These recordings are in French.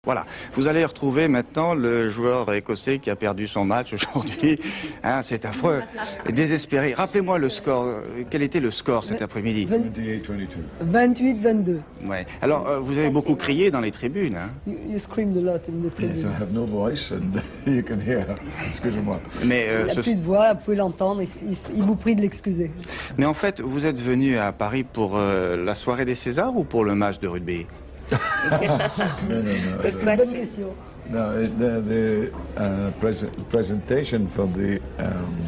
Voilà, vous allez retrouver maintenant le joueur écossais qui a perdu son match aujourd'hui. Hein, c'est affreux, désespéré. Rappelez-moi le score. Quel était le score cet après-midi? 28-22. Ouais. Alors, vous avez beaucoup crié dans les tribunes. Hein. You screamed a lot in the tribune. Yes, I have no voice and you can hear. Excusez-moi. Mais, Il n'a plus de voix, vous pouvez l'entendre, il vous prie de l'excuser. Mais en fait, vous êtes venu à Paris pour la soirée des Césars ou pour le match de rugby? No. Bonne question. No, the presentation for the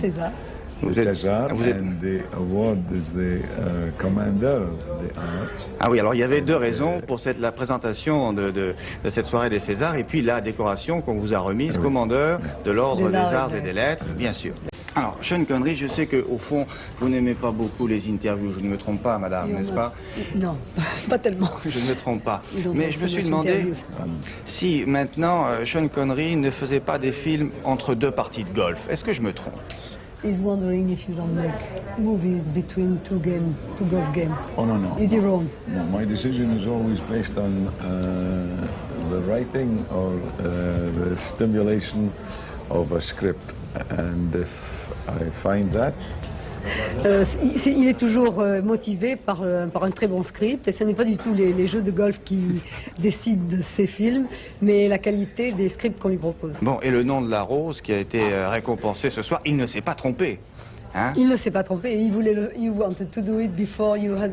César. César and the award is the commander of the arts. Ah oui, alors il y avait deux raisons pour la présentation de cette soirée des Césars et puis la décoration qu'on vous a remise, commandeur de l'ordre des arts et des lettres, bien sûr. Alors, Sean Connery, je sais qu'au fond, vous n'aimez pas beaucoup les interviews, je ne me trompe pas, madame, n'est-ce pas? Non, pas tellement. Je ne me trompe pas. Mais je me suis demandé si maintenant Sean Connery ne faisait pas des films entre deux parties de golf. Est-ce que je me trompe? He's wondering if you don't make movies between two golf games. Oh no. Is he wrong? No, my decision is always based on the writing or the stimulation of a script, and if I find that. Il est toujours motivé par un très bon script, et ce n'est pas du tout les jeux de golf qui décident de ses films, mais la qualité des scripts qu'on lui propose. Bon, et le nom de la rose qui a été récompensé ce soir, il ne s'est pas trompé. Hein? Il ne s'est pas trompé, et he wanted to do it before you were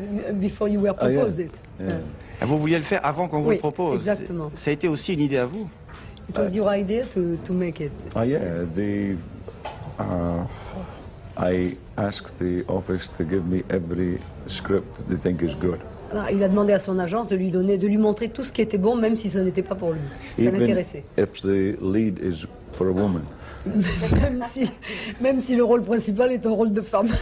proposed it. Yeah. Vous vouliez le faire avant qu'on vous le propose? Exactement. Ça a été aussi une idée à vous? It was your idea to make it. I asked the office to give me every script they think is good. Alors, il a demandé à son agence de lui montrer tout ce qui était bon, même si ça n'était pas pour lui. Ça l'intéressait. If the lead is for a woman. même si le rôle principal est un rôle de femme.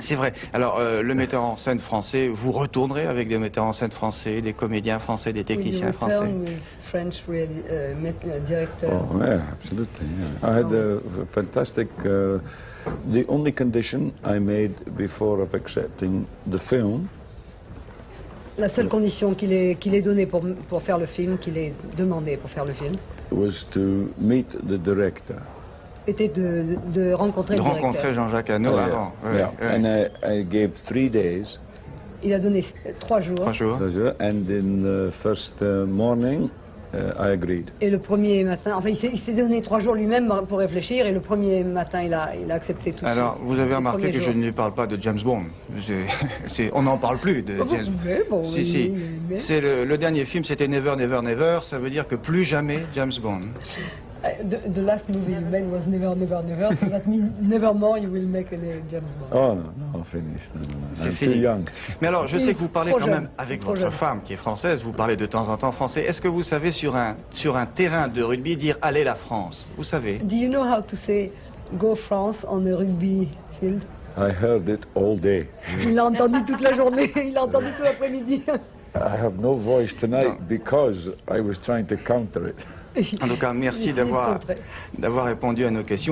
C'est vrai. Alors, le metteur en scène français, vous retournerez avec des metteurs en scène français, des comédiens français, des techniciens français? French director. Oh, yeah, absolutely. Yeah. I had a fantastic. The only condition I made before of accepting the film. La seule condition qu'il ait donnée pour faire le film, qu'il ait demandé pour faire le film, was to meet the director. Était de rencontrer le directeur. Rencontrer Jean-Jacques Hano avant. Yeah. And I gave 3 days. Il a donné 3 jours. 3 jours. And in the first morning, I agreed. Et le premier matin, enfin, il s'est donné 3 jours lui-même pour réfléchir, et le premier matin, il a accepté tout. Alors, vous avez remarqué que je ne lui parle pas de James Bond. On n'en parle plus de James Bond. Si. C'est le dernier film, c'était Never, Never, Never. Ça veut dire que plus jamais James Bond. The last movie you made was Never, Never, Never. So that means never more you will make a James Bond. Oh no, finished. No. C'est fini. Too young. Mais alors, je sais que vous parlez quand même avec votre femme qui est française. Vous parlez de temps en temps français. Est-ce que vous savez sur un terrain de rugby dire allez la France? Vous savez? Do you know how to say go France on a rugby field? I heard it all day. Il l'a entendu toute la journée. Il l'a entendu tout l'après-midi. I have no voice tonight because I was trying to counter it. En tout cas, merci d'avoir répondu à nos questions.